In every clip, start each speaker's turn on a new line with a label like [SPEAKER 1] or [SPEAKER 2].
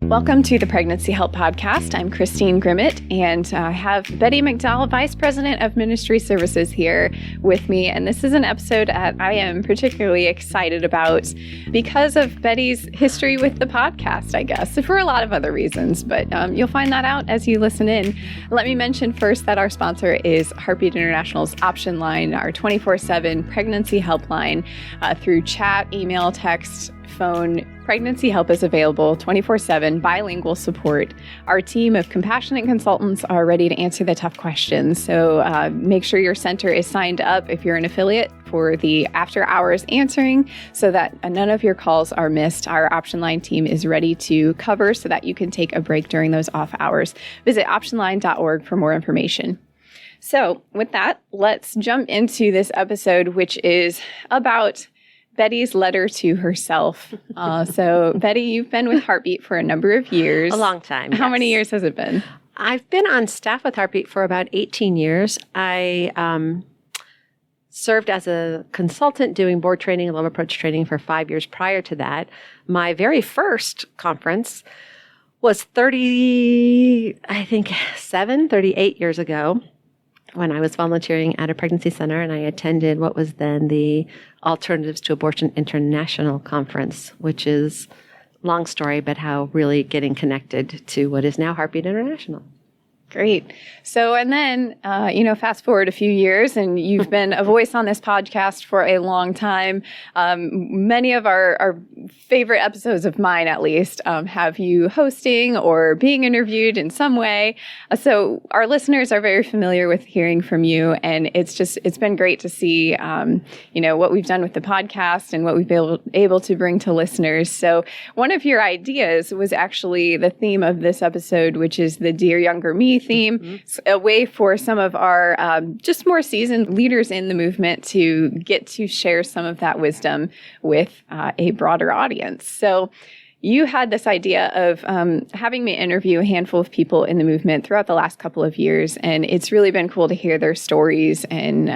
[SPEAKER 1] Welcome to the Pregnancy Help Podcast. I'm Christine Grimmett, and I have Betty McDowell, Vice President of Ministry Services, here with me. And this is an episode that I am particularly excited about because of Betty's history with the podcast, I guess, for a lot of other reasons. But you'll find that out as you listen in. Let me mention first that our sponsor is Heartbeat International's Option Line, our 24/7 pregnancy helpline through chat, email, text, phone. Pregnancy Help is available 24/7, bilingual support. Our team of compassionate consultants are ready to answer the tough questions. So make sure your center is signed up if you're an affiliate for the after hours answering so that none of your calls are missed. Our Option Line team is ready to cover so that you can take a break during those off hours. Visit optionline.org for more information. So with that, let's jump into this episode, which is about Betty's letter to herself. So, Betty, you've been with Heartbeat for a number of years.
[SPEAKER 2] A long time.
[SPEAKER 1] How many years has it been?
[SPEAKER 2] I've been on staff with Heartbeat for about 18 years. I served as a consultant doing board training and love approach training for 5 years prior to that. My very first conference was 38 years ago, when I was volunteering at a pregnancy center, and I attended what was then the Alternatives to Abortion International Conference, which is a long story, but how really getting connected to what is now Heartbeat International.
[SPEAKER 1] Great. So, and then, fast forward a few years, and you've been a voice on this podcast for a long time. Many of our favorite episodes of mine, at least, have you hosting or being interviewed in some way. So our listeners are very familiar with hearing from you, and it's been great to see, what we've done with the podcast and what we've been able to bring to listeners. So one of your ideas was actually the theme of this episode, which is the Dear Younger Me theme, a way for some of our just more seasoned leaders in the movement to get to share some of that wisdom with a broader audience. So you had this idea of having me interview a handful of people in the movement throughout the last couple of years, and it's really been cool to hear their stories and,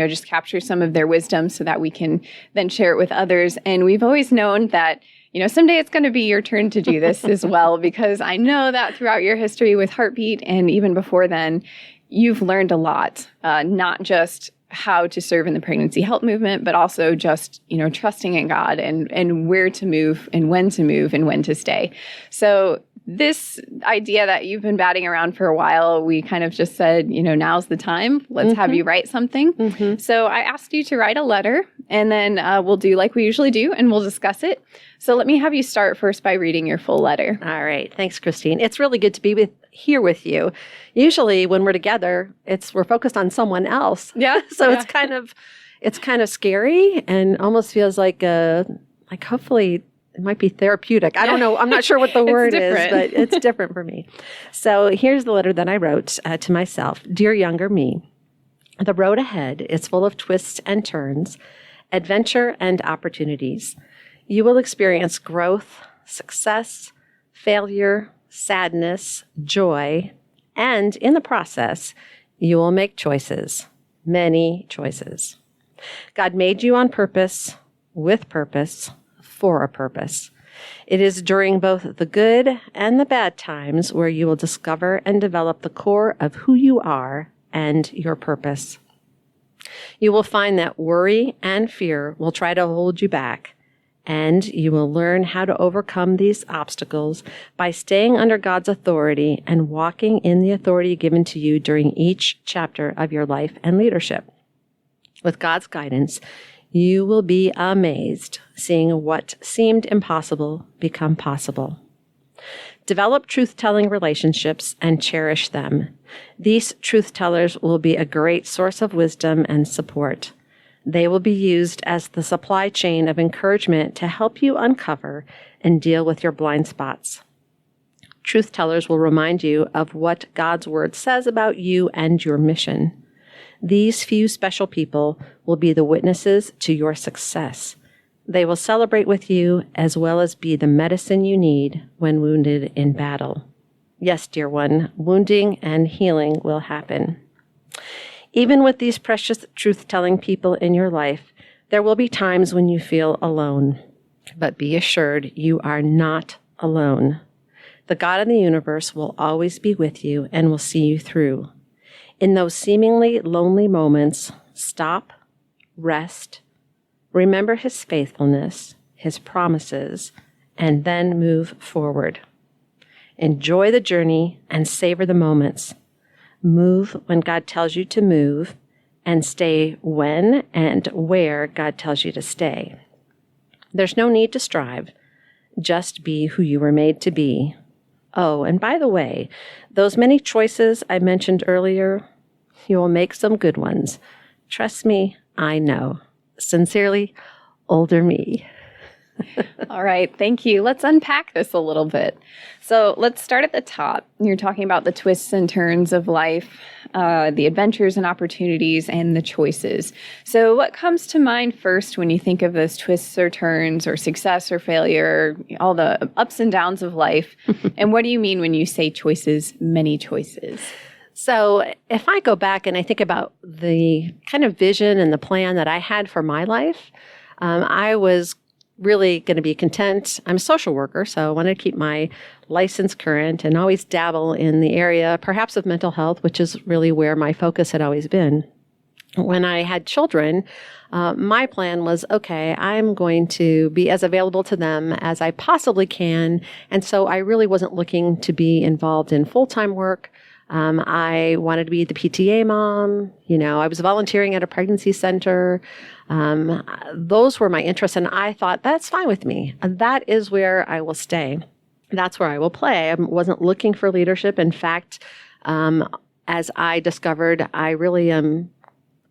[SPEAKER 1] just capture some of their wisdom so that we can then share it with others. And we've always known that someday it's going to be your turn to do this as well, because I know that throughout your history with Heartbeat and even before then, you've learned a lot, not just how to serve in the pregnancy help movement, but also just, trusting in God and where to move and when to stay. So this idea that you've been batting around for a while, we kind of just said, now's the time. Let's have you write something. So I asked you to write a letter, and then we'll do like we usually do, and we'll discuss it. So let me have you start first by reading your full letter.
[SPEAKER 2] All right. Thanks, Christine. It's really good to be here with you. Usually when we're together, we're focused on someone else.
[SPEAKER 1] Yeah.
[SPEAKER 2] So it's kind of scary and almost feels like hopefully it might be therapeutic. I don't know. I'm not sure what the word is, but it's different for me. So here's the letter that I wrote to myself. Dear younger me, the road ahead is full of twists and turns, adventure and opportunities. You will experience growth, success, failure, sadness, joy, and in the process, you will make choices, many choices. God made you on purpose, with purpose, for a purpose. It is during both the good and the bad times where you will discover and develop the core of who you are and your purpose. You will find that worry and fear will try to hold you back, and you will learn how to overcome these obstacles by staying under God's authority and walking in the authority given to you during each chapter of your life and leadership. With God's guidance, you will be amazed seeing what seemed impossible become possible. Develop truth-telling relationships and cherish them. These truth-tellers will be a great source of wisdom and support. They will be used as the supply chain of encouragement to help you uncover and deal with your blind spots. Truth tellers will remind you of what God's word says about you and your mission. These few special people will be the witnesses to your success. They will celebrate with you as well as be the medicine you need when wounded in battle. Yes, dear one, wounding and healing will happen. Even with these precious truth-telling people in your life, there will be times when you feel alone. But be assured you are not alone. The God of the universe will always be with you and will see you through. In those seemingly lonely moments, stop, rest, remember his faithfulness, his promises, and then move forward. Enjoy the journey and savor the moments. Move when God tells you to move, and stay when and where God tells you to stay. There's no need to strive. Just be who you were made to be. Oh, and by the way, those many choices I mentioned earlier, you will make some good ones. Trust me, I know. Sincerely, older me.
[SPEAKER 1] All right, thank you. Let's unpack this a little bit. So let's start at the top. You're talking about the twists and turns of life, the adventures and opportunities, and the choices. So what comes to mind first when you think of those twists or turns or success or failure, all the ups and downs of life? And what do you mean when you say choices, many choices?
[SPEAKER 2] So if I go back and I think about the kind of vision and the plan that I had for my life, I was really going to be content. I'm a social worker, so I wanted to keep my license current and always dabble in the area, perhaps of mental health, which is really where my focus had always been. When I had children, my plan was, okay, I'm going to be as available to them as I possibly can. And so I really wasn't looking to be involved in full-time work. I wanted to be the PTA mom. I was volunteering at a pregnancy center. Those were my interests, and I thought, that's fine with me. That is where I will stay. That's where I will play. I wasn't looking for leadership. In fact, as I discovered, I really am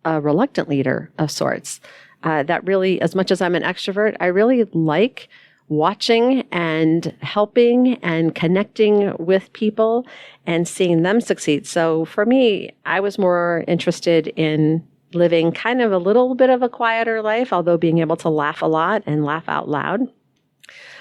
[SPEAKER 2] a reluctant leader of sorts. That really, as much as I'm an extrovert, I really like watching and helping and connecting with people and seeing them succeed. So for me, I was more interested in living kind of a little bit of a quieter life, although being able to laugh a lot and laugh out loud.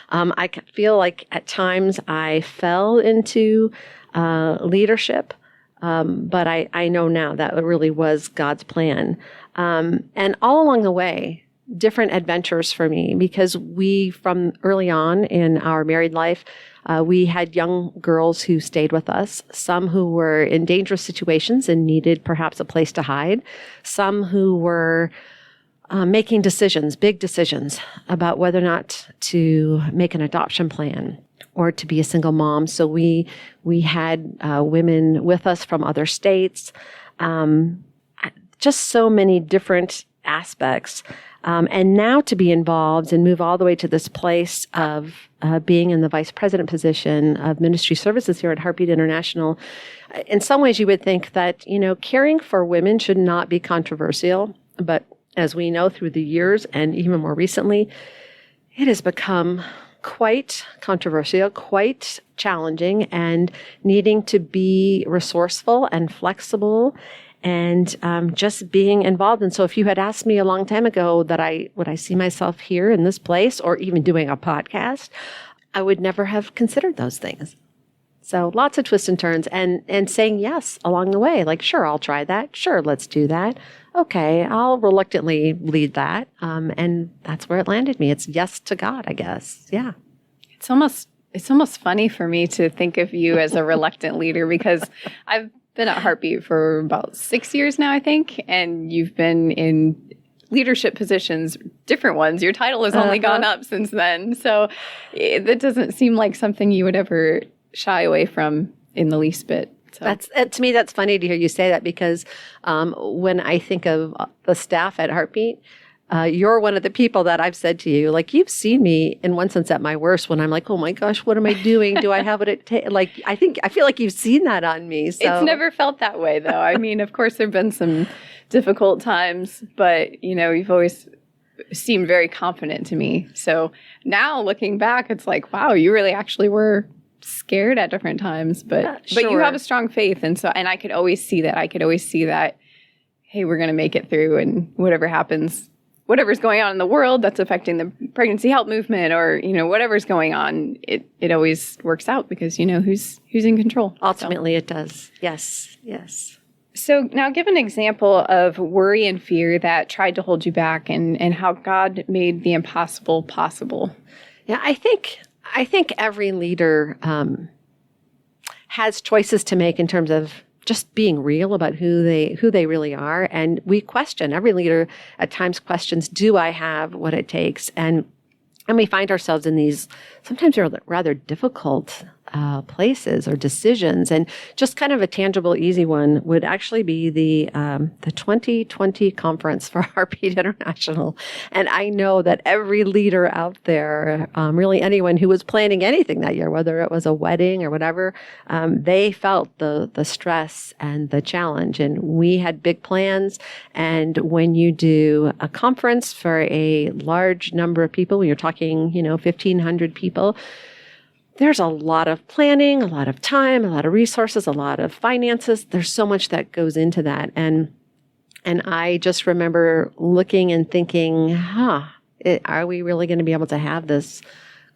[SPEAKER 2] I feel like at times I fell into leadership, but I know now that it really was God's plan. And all along the way, different adventures for me, because we, from early on in our married life, we had young girls who stayed with us, some who were in dangerous situations and needed perhaps a place to hide, some who were making decisions, big decisions about whether or not to make an adoption plan or to be a single mom. So we had women with us from other states, just so many different aspects. And now to be involved and move all the way to this place of being in the vice president position of ministry services here at Heartbeat International, in some ways you would think that, caring for women should not be controversial. But as we know through the years and even more recently, it has become quite controversial, quite challenging, and needing to be resourceful and flexible and just being involved. And so if you had asked me a long time ago that would I see myself here in this place or even doing a podcast, I would never have considered those things. So lots of twists and turns and saying yes along the way. Like, sure, I'll try that. Sure, let's do that. Okay, I'll reluctantly lead that. And that's where it landed me. It's yes to God, I guess. Yeah.
[SPEAKER 1] It's almost funny for me to think of you as a reluctant leader, because I've been at Heartbeat for about 6 years now, I think, and you've been in leadership positions, different ones. Your title has only gone up since then. So that doesn't seem like something you would ever shy away from in the least bit. So.
[SPEAKER 2] To me, that's funny to hear you say that, because when I think of the staff at Heartbeat, you're one of the people that I've said to you, like, you've seen me in one sense at my worst when I'm like, oh my gosh, what am I doing? Do I have what it takes? Like, I feel like you've seen that on me. So.
[SPEAKER 1] It's never felt that way, though. I mean, of course, there've been some difficult times, but, you've always seemed very confident to me. So now looking back, it's like, wow, you really actually were scared at different times, but you have a strong faith. And I could always see that. Hey, we're going to make it through, and whatever happens, whatever's going on in the world that's affecting the pregnancy help movement, or, whatever's going on, it always works out, because who's in control.
[SPEAKER 2] Ultimately, it does. Yes. Yes.
[SPEAKER 1] So now give an example of worry and fear that tried to hold you back, and how God made the impossible possible.
[SPEAKER 2] Yeah, I think every leader has choices to make in terms of just being real about who they really are. And we question, every leader at times questions, do I have what it takes? And we find ourselves in these sometimes rather difficult places or decisions. And just kind of a tangible, easy one would actually be the 2020 conference for Heartbeat International. And I know that every leader out there, really anyone who was planning anything that year, whether it was a wedding or whatever, they felt the stress and the challenge. And we had big plans. And when you do a conference for a large number of people, when you're talking, 1,500 people, there's a lot of planning, a lot of time, a lot of resources, a lot of finances. There's so much that goes into that. And I just remember looking and thinking, are we really going to be able to have this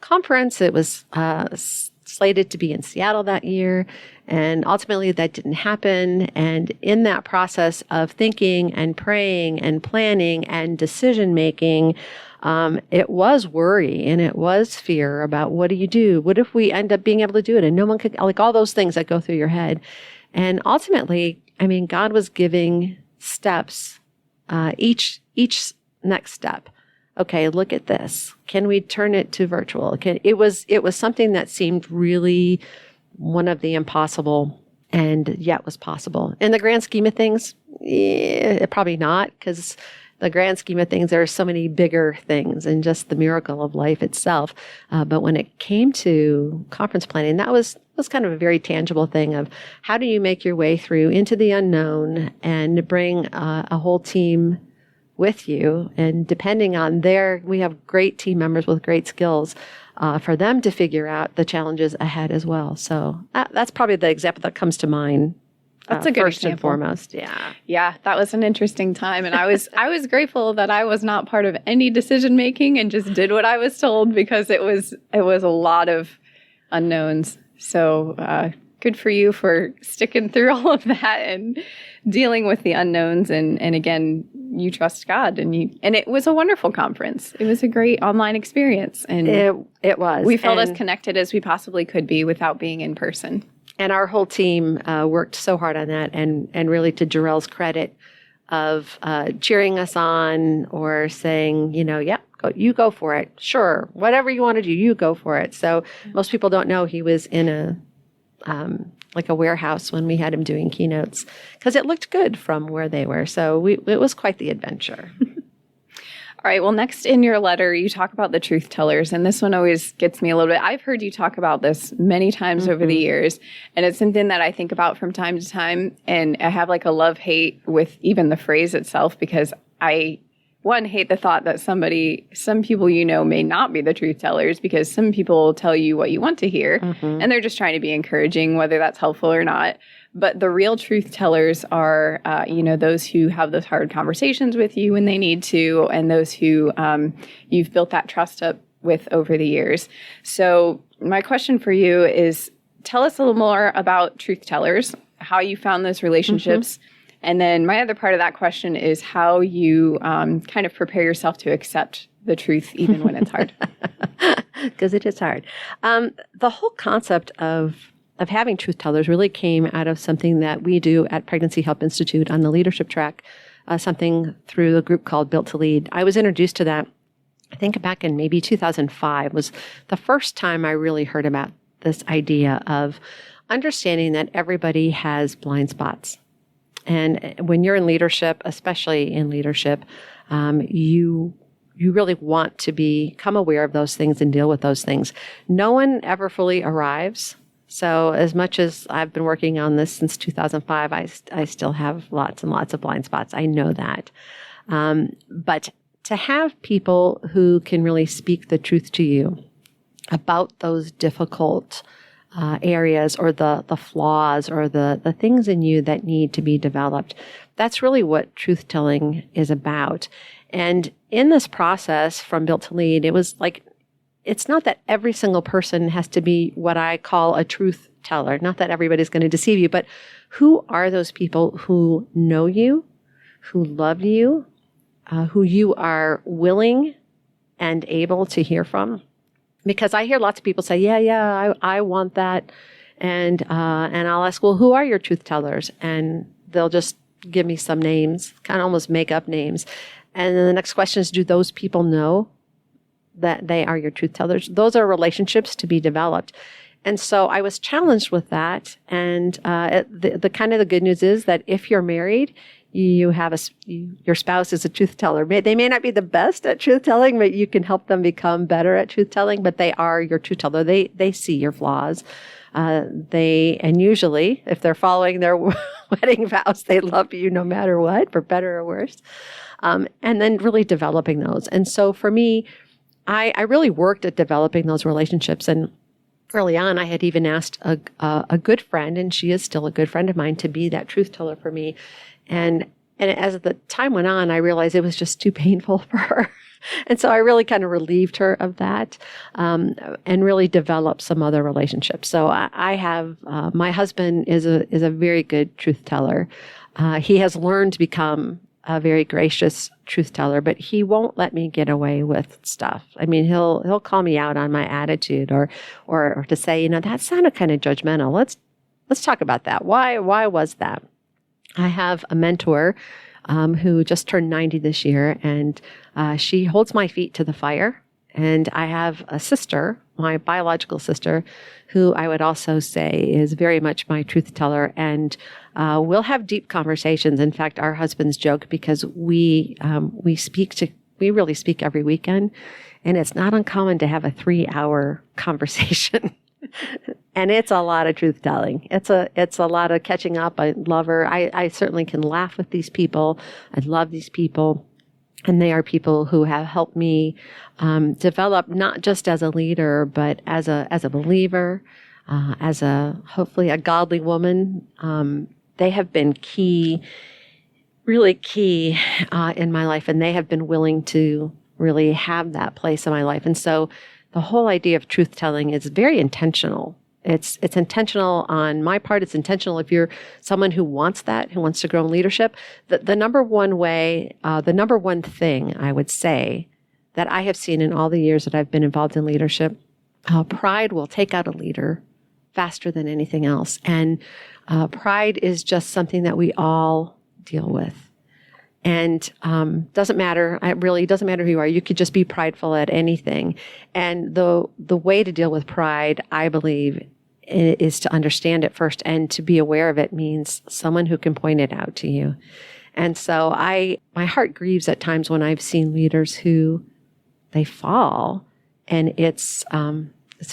[SPEAKER 2] conference? It was slated to be in Seattle that year. And ultimately that didn't happen. And in that process of thinking and praying and planning and decision making, it was worry and it was fear about what do you do? What if we end up being able to do it and no one could, like all those things that go through your head. And ultimately, God was giving steps, each next step. Okay, look at this. Can we turn it to virtual? It was something that seemed really one of the impossible and yet was possible. In the grand scheme of things, probably not, because the grand scheme of things, there are so many bigger things and just the miracle of life itself. But when it came to conference planning, that was kind of a very tangible thing of how do you make your way through into the unknown and bring a whole team with you. And depending on we have great team members with great skills for them to figure out the challenges ahead as well. So that's probably the example that comes to mind.
[SPEAKER 1] That's a good
[SPEAKER 2] first
[SPEAKER 1] example.
[SPEAKER 2] And foremost. Yeah.
[SPEAKER 1] Yeah, that was an interesting time. And I was grateful that I was not part of any decision making and just did what I was told because it was a lot of unknowns. So good for you for sticking through all of that and dealing with the unknowns. And again, you trust God and it was a wonderful conference. It was a great online experience. And
[SPEAKER 2] it was.
[SPEAKER 1] We felt as connected as we possibly could be without being in person.
[SPEAKER 2] And our whole team worked so hard on that, and really to Jarrell's credit of cheering us on or saying, you go for it. Sure, whatever you want to do, you go for it. So most people don't know he was in a warehouse when we had him doing keynotes because it looked good from where they were. So it was quite the adventure.
[SPEAKER 1] All right. Well, next in your letter, you talk about the truth tellers. And this one always gets me a little bit. I've heard you talk about this many times over the years. And it's something that I think about from time to time. And I have like a love-hate with even the phrase itself because I hate the thought that some people may not be the truth tellers because some people tell you what you want to hear. Mm-hmm. And they're just trying to be encouraging, whether that's helpful or not. But the real truth tellers are, those who have those hard conversations with you when they need to, and those who you've built that trust up with over the years. So my question for you is, tell us a little more about truth tellers, how you found those relationships. Mm-hmm. And then my other part of that question is how you kind of prepare yourself to accept the truth even when it's hard.
[SPEAKER 2] Because it is hard. The whole concept of having truth tellers really came out of something that we do at Pregnancy Help Institute on the leadership track, something through a group called Built to Lead. I was introduced to that, I think back in maybe 2005 was the first time I really heard about this idea of understanding that everybody has blind spots. And when you're in leadership, especially in leadership, you really want to become aware of those things and deal with those things. No one ever fully arrives. So as much as I've been working on this since 2005, I still have lots and lots of blind spots. I know that. But to have people who can really speak the truth to you about those difficult areas or the flaws or the things in you that need to be developed, that's really what truth-telling is about. And in this process from Built to Lead, it was like, it's not that every single person has to be what I call a truth teller. Not that everybody's going to deceive you, but who are those people who know you, who love you, who you are willing and able to hear from? Because I hear lots of people say, yeah, I want that. And I'll ask, well, who are your truth tellers? And they'll just give me some names, kind of almost make up names. And then the next question is, do those people know that they are your truth tellers? Those are relationships to be developed. And so I was challenged with that. And the kind of the good news is that if you're married, you have your spouse is a truth teller. They may not be the best at truth telling, but you can help them become better at truth telling. But they are your truth teller. They see your flaws. And usually, if they're following their wedding vows, they love you no matter what, for better or worse. And then really developing those. And so for me, I really worked at developing those relationships. And early on, I had even asked a good friend, and she is still a good friend of mine, to be that truth teller for me. And as the time went on, I realized it was just too painful for her. And so I really kind of relieved her of that, and really developed some other relationships. So I have, my husband is a very good truth teller. He has learned to become a very gracious truth teller, but he won't let me get away with stuff. I mean, he'll call me out on my attitude, or to say, that sounded kind of judgmental. Let's talk about that. Why was that? I have a mentor who just turned 90 this year, and she holds my feet to the fire. And I have a sister, my biological sister, who I would also say is very much my truth teller. And we'll have deep conversations. In fact, our husbands joke because we really speak every weekend, and it's not uncommon to have a 3-hour conversation. And it's a lot of truth telling. It's a lot of catching up. I love her. I certainly can laugh with these people. I love these people. And they are people who have helped me develop, not just as a leader, but as a believer, as hopefully a godly woman. They have been key, really key in my life, and they have been willing to really have that place in my life. And so the whole idea of truth telling is very intentional. It's intentional on my part. It's intentional if you're someone who wants that, who wants to grow in leadership. The number one way, the number one thing I would say that I have seen in all the years that I've been involved in leadership, pride will take out a leader faster than anything else. And pride is just something that we all deal with. And doesn't matter. It really doesn't matter who you are. You could just be prideful at anything. And the way to deal with pride, I believe, is to understand it first, and to be aware of it means someone who can point it out to you. And so my heart grieves at times when I've seen leaders who they fall, and it's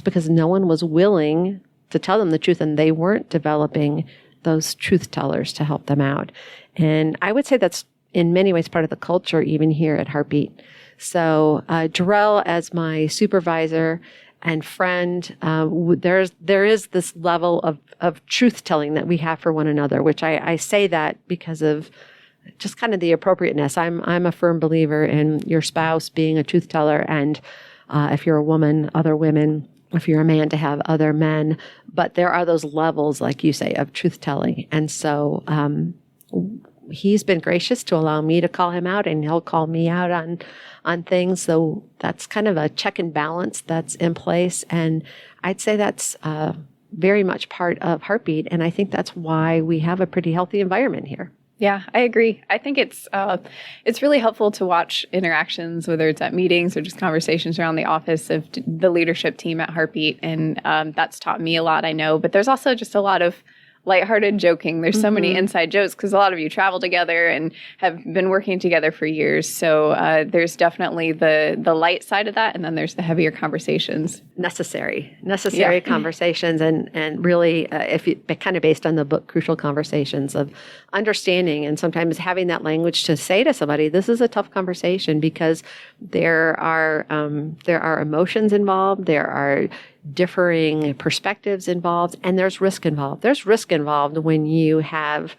[SPEAKER 2] because no one was willing to tell them the truth, and they weren't developing those truth tellers to help them out. And I would say that's in many ways part of the culture, even here at Heartbeat. So Jarrell, as my supervisor and friend, there is this level of truth telling that we have for one another, which I say that because of just kind of the appropriateness. I'm a firm believer in your spouse being a truth teller, and if you're a woman, other women. If you're a man, to have other men. But there are those levels, like you say, of truth telling. And so he's been gracious to allow me to call him out, and he'll call me out on things. So that's kind of a check and balance that's in place. And I'd say that's very much part of Heartbeat. And I think that's why we have a pretty healthy environment here.
[SPEAKER 1] Yeah, I agree. I think it's really helpful to watch interactions, whether it's at meetings or just conversations around the office of the leadership team at Heartbeat. And that's taught me a lot, I know. But there's also just a lot of lighthearted joking. There's so many inside jokes because a lot of you travel together and have been working together for years. So there's definitely the light side of that, and then there's the heavier conversations.
[SPEAKER 2] Necessary conversations, and really, kind of based on the book Crucial Conversations, of understanding and sometimes having that language to say to somebody, this is a tough conversation, because there are emotions involved, there are differing perspectives involved, and there's risk involved. There's risk involved when you have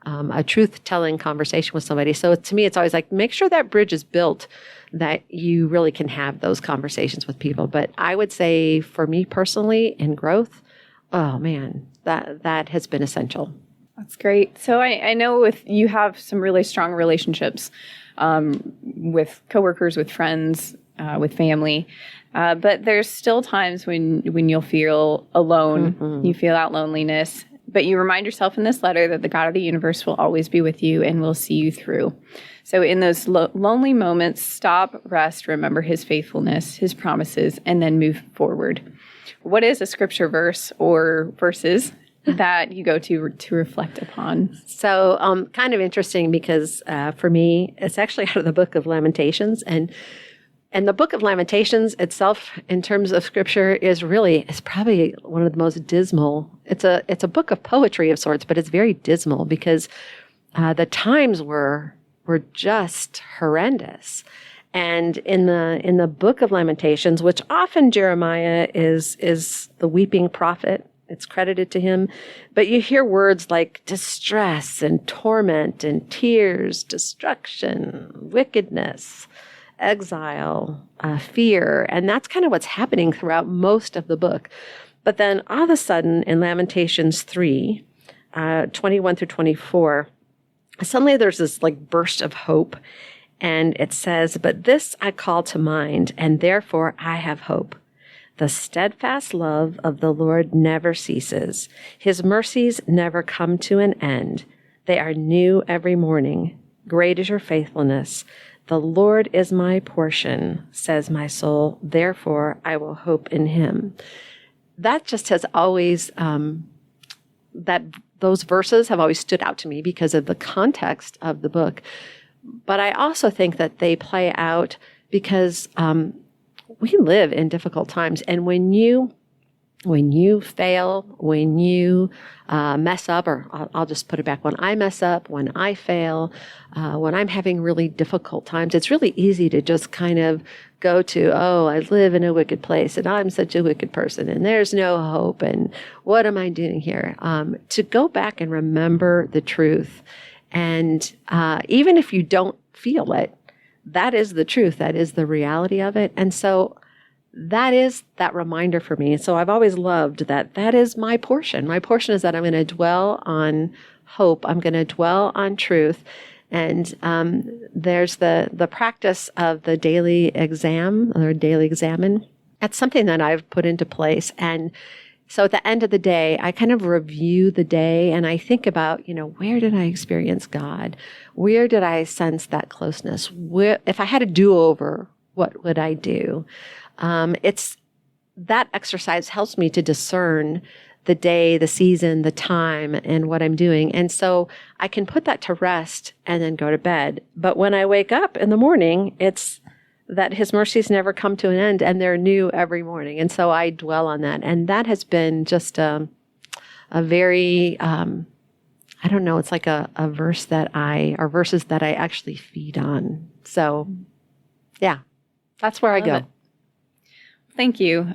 [SPEAKER 2] a truth-telling conversation with somebody. So to me, it's always like, make sure that bridge is built, that you really can have those conversations with people. But I would say for me personally, in growth, oh man, that has been essential.
[SPEAKER 1] That's great. So I know you have some really strong relationships with coworkers, with friends. with family. But there's still times when you'll feel alone, you feel that loneliness. But you remind yourself in this letter that the God of the universe will always be with you and will see you through. So in those lonely moments, stop, rest, remember his faithfulness, his promises, and then move forward. What is a scripture verse or verses that you go to reflect upon?
[SPEAKER 2] So kind of interesting because for me, it's actually out of the book of Lamentations. And the book of Lamentations itself, in terms of scripture, is probably one of the most dismal. It's a book of poetry of sorts, but it's very dismal because the times were just horrendous. And in the book of Lamentations, which often Jeremiah is the weeping prophet, it's credited to him, but you hear words like distress and torment and tears, destruction, wickedness, exile, fear, and that's kind of what's happening throughout most of the book. But then all of a sudden in Lamentations 3, 21 through 24, suddenly there's this like burst of hope, and it says, "But this I call to mind, and therefore I have hope. The steadfast love of the Lord never ceases. His mercies never come to an end. They are new every morning. Great is your faithfulness. The Lord is my portion, says my soul. Therefore, I will hope in him." That just has always, those verses have always stood out to me because of the context of the book. But I also think that they play out because we live in difficult times. And when you fail, when you mess up, or I'll just put it back, when I mess up, when I fail, when I'm having really difficult times, it's really easy to just kind of go to, oh, I live in a wicked place and I'm such a wicked person and there's no hope and what am I doing here? To go back and remember the truth. And even if you don't feel it, that is the truth. That is the reality of it. And so that is that reminder for me. So I've always loved that is my portion. My portion is that I'm going to dwell on hope. I'm going to dwell on truth. And there's the practice of the daily exam or daily examine. That's something that I've put into place. And so at the end of the day, I kind of review the day and I think about, where did I experience God? Where did I sense that closeness? If I had a do-over, what would I do? It's that exercise helps me to discern the day, the season, the time, and what I'm doing. And so I can put that to rest and then go to bed. But when I wake up in the morning, it's that his mercies never come to an end and they're new every morning. And so I dwell on that. And that has been just a very, I don't know, it's like a verses that I actually feed on. So yeah, that's where I go.
[SPEAKER 1] It. Thank you.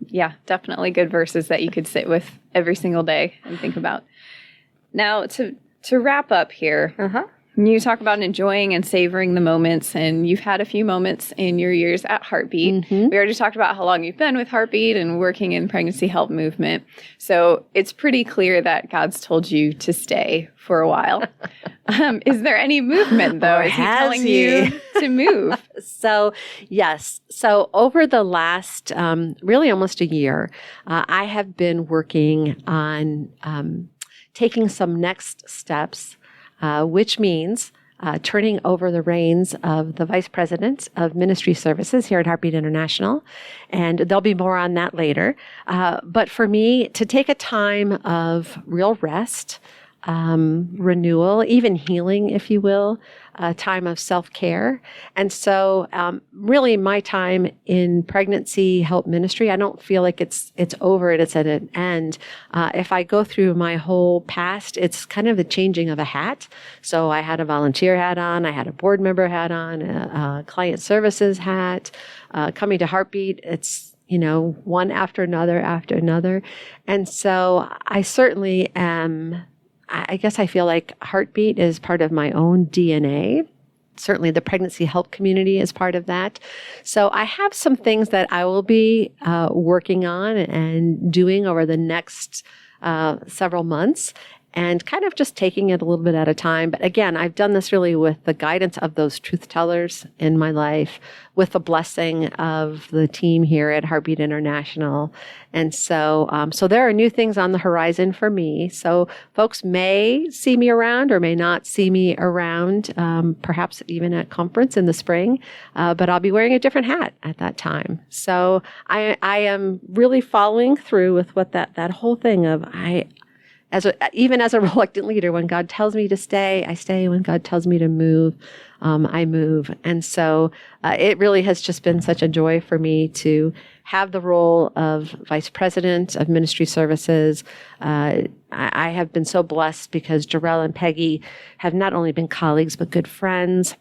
[SPEAKER 1] Yeah, definitely good verses that you could sit with every single day and think about. Now, to wrap up here, you talk about enjoying and savoring the moments, and you've had a few moments in your years at Heartbeat. We already talked about how long you've been with Heartbeat and working in pregnancy help movement. So it's pretty clear that God's told you to stay for a while. Is there any movement, though? Is he telling you to move?
[SPEAKER 2] So, yes. So over the last really almost a year, I have been working on taking some next steps, which means turning over the reins of the Vice President of Ministry Services here at Heartbeat International. And there'll be more on that later. But for me, to take a time of real rest, renewal, even healing, if you will, a time of self-care. And so really my time in pregnancy help ministry, I don't feel like it's over, it's at an end. If I go through my whole past, it's kind of the changing of a hat. So I had a volunteer hat on, I had a board member hat on, a client services hat. Coming to Heartbeat, it's one after another. And so I certainly am, I guess I feel like Heartbeat is part of my own DNA. Certainly the pregnancy help community is part of that. So I have some things that I will be working on and doing over the next several months. and kind of just taking it a little bit at a time. But again, I've done this really with the guidance of those truth tellers in my life, with the blessing of the team here at Heartbeat International. And so there are new things on the horizon for me. So folks may see me around or may not see me around, perhaps even at conference in the spring, but I'll be wearing a different hat at that time. So I am really following through with what that whole thing of even as a reluctant leader, when God tells me to stay, I stay. When God tells me to move, I move. And so it really has just been such a joy for me to have the role of Vice President of Ministry Services. I have been so blessed because Jarrell and Peggy have not only been colleagues, but good friends.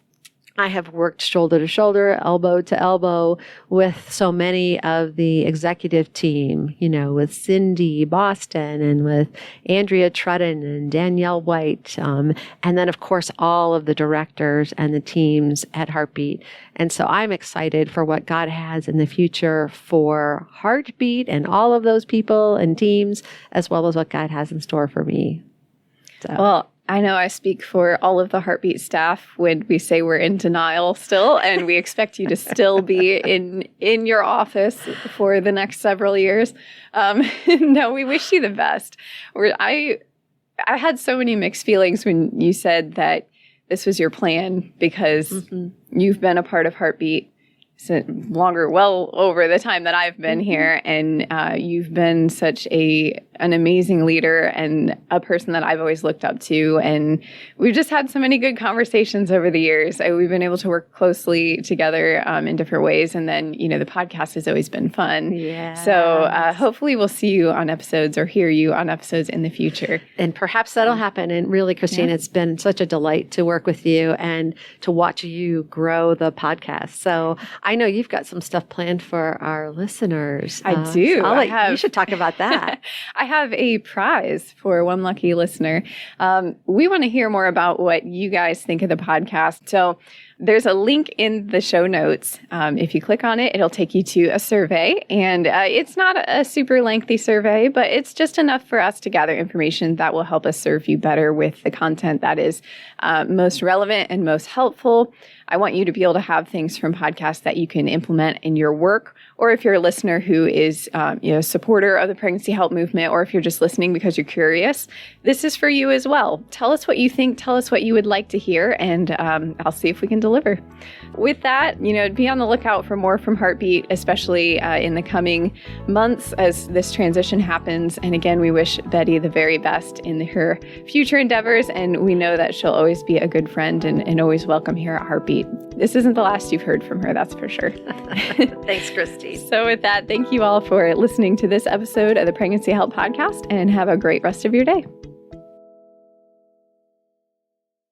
[SPEAKER 2] I have worked shoulder to shoulder, elbow to elbow with so many of the executive team, with Cindy Boston and with Andrea Trudden and Danielle White. And then, of course, all of the directors and the teams at Heartbeat. And so I'm excited for what God has in the future for Heartbeat and all of those people and teams, as well as what God has in store for me. So.
[SPEAKER 1] Well, I know I speak for all of the Heartbeat staff when we say we're in denial still, and we expect you to still be in your office for the next several years. No, we wish you the best. I had so many mixed feelings when you said that this was your plan, because you've been a part of Heartbeat longer, well over the time that I've been here, and you've been such an amazing leader and a person that I've always looked up to, and we've just had so many good conversations over the years. We've been able to work closely together in different ways, and then the podcast has always been fun.
[SPEAKER 2] Yeah.
[SPEAKER 1] So hopefully we'll see you on episodes or hear you on episodes in the future,
[SPEAKER 2] and perhaps that'll happen. And really, Christine, it's been such a delight to work with you and to watch you grow the podcast. So I know you've got some stuff planned for our listeners.
[SPEAKER 1] I do.
[SPEAKER 2] So you should talk about that.
[SPEAKER 1] I have a prize for one lucky listener. We want to hear more about what you guys think of the podcast. So there's a link in the show notes. If you click on it, it'll take you to a survey. And it's not a super lengthy survey, but it's just enough for us to gather information that will help us serve you better with the content that is most relevant and most helpful. I want you to be able to have things from podcasts that you can implement in your work, or if you're a listener who is a supporter of the pregnancy help movement, or if you're just listening because you're curious, this is for you as well. Tell us what you think. Tell us what you would like to hear, and I'll see if we can deliver. With that, be on the lookout for more from Heartbeat, especially in the coming months as this transition happens. And again, we wish Betty the very best in her future endeavors, and we know that she'll always be a good friend and always welcome here at Heartbeat. This isn't the last you've heard from her, that's for sure.
[SPEAKER 2] Thanks, Christine.
[SPEAKER 1] So with that, thank you all for listening to this episode of the Pregnancy Help Podcast, and have a great rest of your day.